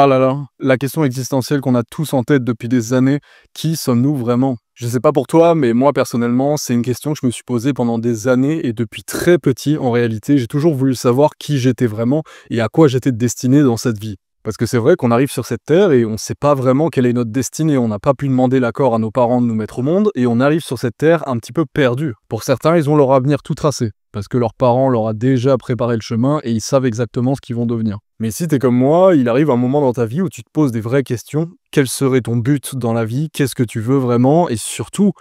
Ah là là, la question existentielle qu'on a tous en tête depuis des années, qui sommes-nous vraiment? Je sais pas pour toi, mais moi personnellement, c'est une question que je me suis posée pendant des années et depuis très petit, en réalité, j'ai toujours voulu savoir qui j'étais vraiment et à quoi j'étais destiné dans cette vie. Parce que c'est vrai qu'on arrive sur cette terre et on sait pas vraiment quelle est notre destinée. On n'a pas pu demander l'accord à nos parents de nous mettre au monde et on arrive sur cette terre un petit peu perdu. Pour certains, ils ont leur avenir tout tracé parce que leurs parents leur a déjà préparé le chemin et ils savent exactement ce qu'ils vont devenir. Mais si t'es comme moi, il arrive un moment dans ta vie où tu te poses des vraies questions. Quel serait ton but dans la vie? Qu'est-ce que tu veux vraiment? Et surtout,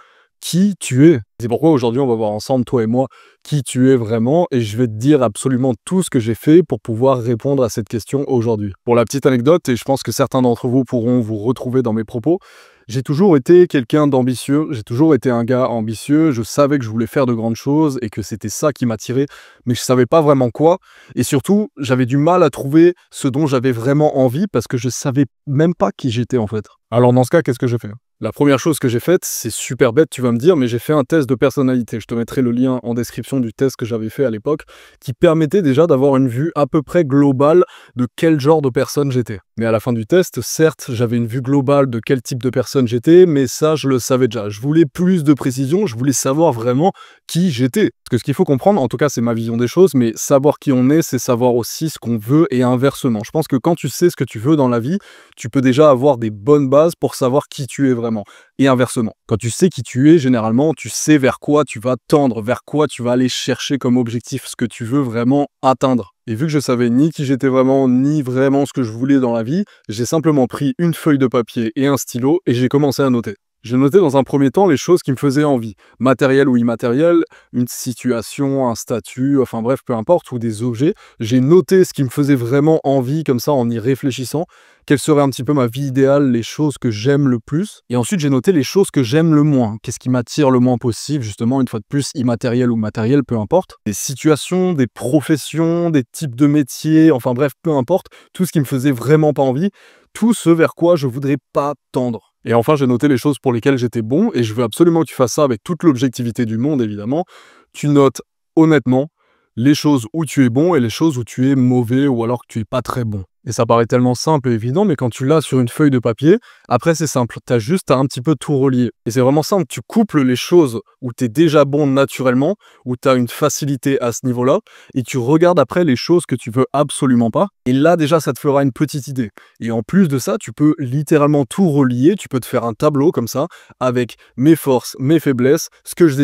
qui tu es? C'est pourquoi aujourd'hui on va voir ensemble, toi et moi, qui tu es vraiment, et je vais te dire absolument tout ce que j'ai fait pour pouvoir répondre à cette question aujourd'hui. Pour la petite anecdote, et je pense que certains d'entre vous pourront vous retrouver dans mes propos, j'ai toujours été quelqu'un d'ambitieux, j'ai toujours été un gars ambitieux, je savais que je voulais faire de grandes choses et que c'était ça qui m'attirait, mais je savais pas vraiment quoi, et surtout, j'avais du mal à trouver ce dont j'avais vraiment envie parce que je savais même pas qui j'étais en fait. Alors dans ce cas, qu'est-ce que j'ai fait? La première chose que j'ai faite, c'est super bête, tu vas me dire, mais j'ai fait un test de personnalité. Je te mettrai le lien en description du test que j'avais fait à l'époque, qui permettait déjà d'avoir une vue à peu près globale de quel genre de personne j'étais. Mais à la fin du test, certes, j'avais une vue globale de quel type de personne j'étais, mais ça, je le savais déjà. Je voulais plus de précision, je voulais savoir vraiment qui j'étais. Parce que ce qu'il faut comprendre, en tout cas, c'est ma vision des choses, mais savoir qui on est, c'est savoir aussi ce qu'on veut et inversement. Je pense que quand tu sais ce que tu veux dans la vie, tu peux déjà avoir des bonnes bases pour savoir qui tu es vraiment. Et inversement, quand tu sais qui tu es, généralement, tu sais vers quoi tu vas tendre, vers quoi tu vas aller chercher comme objectif, ce que tu veux vraiment atteindre. Et vu que je savais ni qui j'étais vraiment, ni vraiment ce que je voulais dans la vie, j'ai simplement pris une feuille de papier et un stylo et j'ai commencé à noter. J'ai noté dans un premier temps les choses qui me faisaient envie, matériel ou immatériel, une situation, un statut, enfin bref, peu importe, ou des objets. J'ai noté ce qui me faisait vraiment envie, comme ça, en y réfléchissant, quelle serait un petit peu ma vie idéale, les choses que j'aime le plus. Et ensuite, j'ai noté les choses que j'aime le moins, qu'est-ce qui m'attire le moins possible, justement, une fois de plus, immatériel ou matériel, peu importe. Des situations, des professions, des types de métiers, enfin bref, peu importe, tout ce qui me faisait vraiment pas envie, tout ce vers quoi je voudrais pas tendre. Et enfin, j'ai noté les choses pour lesquelles j'étais bon, et je veux absolument que tu fasses ça avec toute l'objectivité du monde, évidemment. Tu notes honnêtement les choses où tu es bon et les choses où tu es mauvais ou alors que tu es pas très bon. Et ça paraît tellement simple et évident, mais quand tu l'as sur une feuille de papier, après c'est simple, t'as juste à un petit peu tout relier. Et c'est vraiment simple, tu couples les choses où t'es déjà bon naturellement, où t'as une facilité à ce niveau-là, et tu regardes après les choses que tu veux absolument pas, et là déjà ça te fera une petite idée. Et en plus de ça, tu peux littéralement tout relier, tu peux te faire un tableau comme ça, avec mes forces, mes faiblesses, ce que je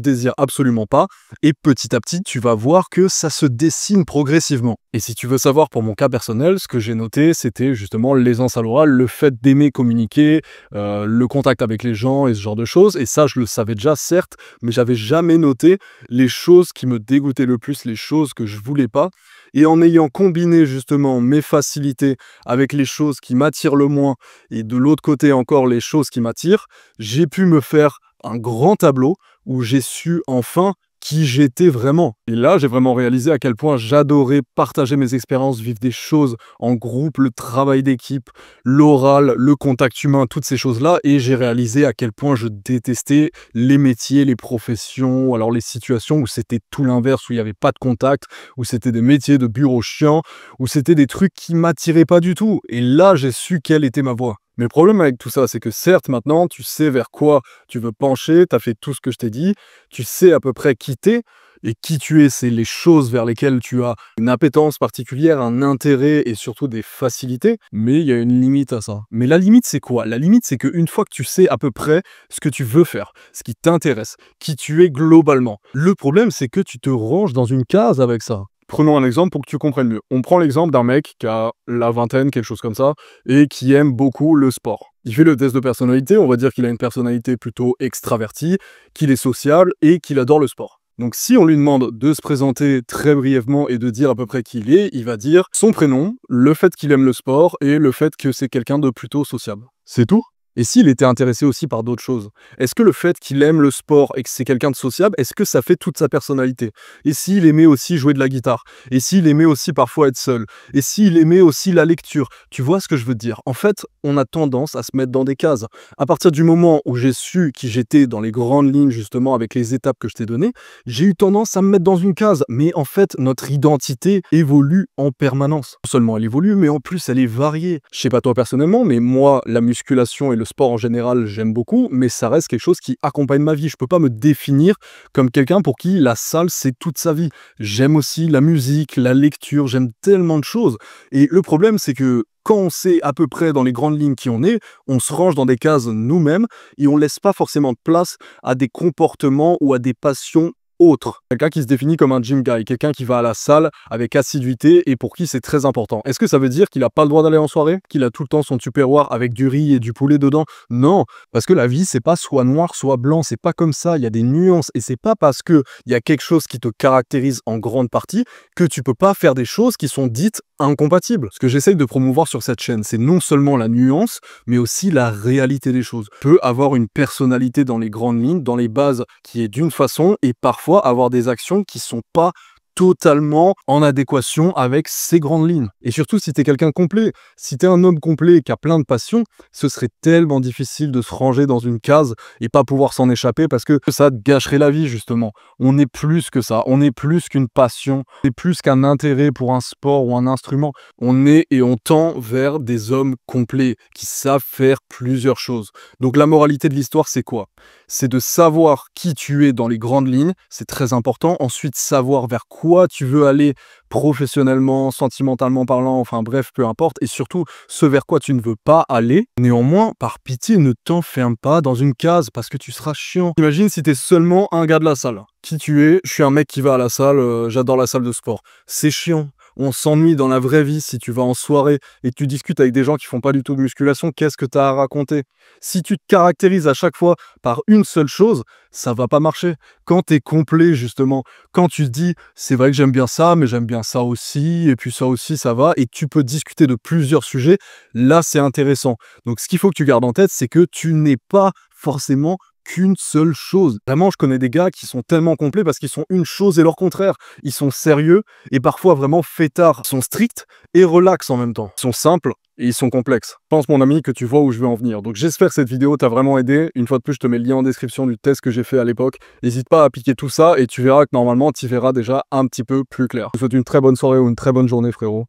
désire absolument pas, et petit à petit, tu vas voir que ça se dessine progressivement. Et si tu veux savoir pour mon cas personnel, ce que j'ai noté, c'était justement l'aisance à l'oral, le fait d'aimer communiquer, le contact avec les gens et ce genre de choses. Et ça, je le savais déjà, certes, mais j'avais jamais noté les choses qui me dégoûtaient le plus, les choses que je voulais pas. Et en ayant combiné justement mes facilités avec les choses qui m'attirent le moins, et de l'autre côté encore les choses qui m'attirent, j'ai pu me faire un grand tableau où j'ai su enfin qui j'étais vraiment. Et là, j'ai vraiment réalisé à quel point j'adorais partager mes expériences, vivre des choses en groupe, le travail d'équipe, l'oral, le contact humain, toutes ces choses-là. Et j'ai réalisé à quel point je détestais les métiers, les professions, alors les situations où c'était tout l'inverse, où il n'y avait pas de contact, où c'était des métiers de bureau chiants, où c'était des trucs qui m'attiraient pas du tout. Et là, j'ai su quelle était ma voie. Mais le problème avec tout ça, c'est que certes, maintenant, tu sais vers quoi tu veux pencher, tu as fait tout ce que je t'ai dit, tu sais à peu près qui t'es, et qui tu es, c'est les choses vers lesquelles tu as une appétence particulière, un intérêt et surtout des facilités, mais il y a une limite à ça. Mais la limite, c'est quoi? La limite, c'est qu'une fois que tu sais à peu près ce que tu veux faire, ce qui t'intéresse, qui tu es globalement, le problème, c'est que tu te ranges dans une case avec ça. Prenons un exemple pour que tu comprennes mieux. On prend l'exemple d'un mec qui a la vingtaine, quelque chose comme ça, et qui aime beaucoup le sport. Il fait le test de personnalité, on va dire qu'il a une personnalité plutôt extravertie, qu'il est sociable et qu'il adore le sport. Donc si on lui demande de se présenter très brièvement et de dire à peu près qui il va dire son prénom, le fait qu'il aime le sport et le fait que c'est quelqu'un de plutôt sociable. C'est tout. Et s'il était intéressé aussi par d'autres choses? Est-ce que le fait qu'il aime le sport et que c'est quelqu'un de sociable, est-ce que ça fait toute sa personnalité? Et s'il aimait aussi jouer de la guitare? Et s'il aimait aussi parfois être seul? Et s'il aimait aussi la lecture? Tu vois ce que je veux te dire? En fait, on a tendance à se mettre dans des cases. À partir du moment où j'ai su qui j'étais dans les grandes lignes, justement, avec les étapes que je t'ai données, j'ai eu tendance à me mettre dans une case. Mais en fait, notre identité évolue en permanence. Non seulement elle évolue, mais en plus elle est variée. Je sais pas toi personnellement, mais moi, la musculation et le sport en général, j'aime beaucoup, mais ça reste quelque chose qui accompagne ma vie. Je peux pas me définir comme quelqu'un pour qui la salle, c'est toute sa vie. J'aime aussi la musique, la lecture, j'aime tellement de choses. Et le problème, c'est que quand on sait à peu près dans les grandes lignes qui on se range dans des cases nous-mêmes et on laisse pas forcément de place à des comportements ou à des passions autres. Quelqu'un qui se définit comme un gym guy, quelqu'un qui va à la salle avec assiduité et pour qui c'est très important. Est-ce que ça veut dire qu'il n'a pas le droit d'aller en soirée? Qu'il a tout le temps son tupperware avec du riz et du poulet dedans? Non, parce que la vie, c'est pas soit noir, soit blanc, c'est pas comme ça, il y a des nuances et c'est pas parce que il y a quelque chose qui te caractérise en grande partie que tu peux pas faire des choses qui sont dites incompatibles. Ce que j'essaye de promouvoir sur cette chaîne, c'est non seulement la nuance, mais aussi la réalité des choses. Tu peux avoir une personnalité dans les grandes lignes, dans les bases, qui est d'une façon, et parfois avoir des actions qui sont pas totalement en adéquation avec ces grandes lignes. Et surtout, si tu es quelqu'un complet, si tu es un homme complet qui a plein de passions, ce serait tellement difficile de se ranger dans une case et pas pouvoir s'en échapper parce que ça te gâcherait la vie, justement. On est plus que ça, on est plus qu'une passion, on est plus qu'un intérêt pour un sport ou un instrument. On est et on tend vers des hommes complets qui savent faire plusieurs choses. Donc la moralité de l'histoire, c'est quoi? C'est de savoir qui tu es dans les grandes lignes, c'est très important. Ensuite, savoir vers quoi tu veux aller professionnellement, sentimentalement parlant, enfin bref, peu importe. Et surtout, ce vers quoi tu ne veux pas aller. Néanmoins, par pitié, ne t'enferme pas dans une case parce que tu seras chiant. Imagine si tu es seulement un gars de la salle. Qui tu es? Je suis un mec qui va à la salle, j'adore la salle de sport. C'est chiant. On s'ennuie dans la vraie vie si tu vas en soirée et que tu discutes avec des gens qui font pas du tout de musculation, qu'est-ce que tu as à raconter? Si tu te caractérises à chaque fois par une seule chose, ça va pas marcher. Quand tu es complet, justement, quand tu te dis, c'est vrai que j'aime bien ça, mais j'aime bien ça aussi, et puis ça aussi, ça va, et tu peux discuter de plusieurs sujets, là, c'est intéressant. Donc, ce qu'il faut que tu gardes en tête, c'est que tu n'es pas forcément qu'une seule chose. Vraiment, je connais des gars qui sont tellement complets parce qu'ils sont une chose et leur contraire. Ils sont sérieux et parfois vraiment fêtards. Ils sont stricts et relax en même temps. Ils sont simples et ils sont complexes. Je pense, mon ami, que tu vois où je veux en venir. Donc j'espère que cette vidéo t'a vraiment aidé. Une fois de plus, je te mets le lien en description du test que j'ai fait à l'époque. N'hésite pas à appliquer tout ça et tu verras que normalement, tu verras déjà un petit peu plus clair. Je te souhaite une très bonne soirée ou une très bonne journée, frérot.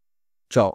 Ciao.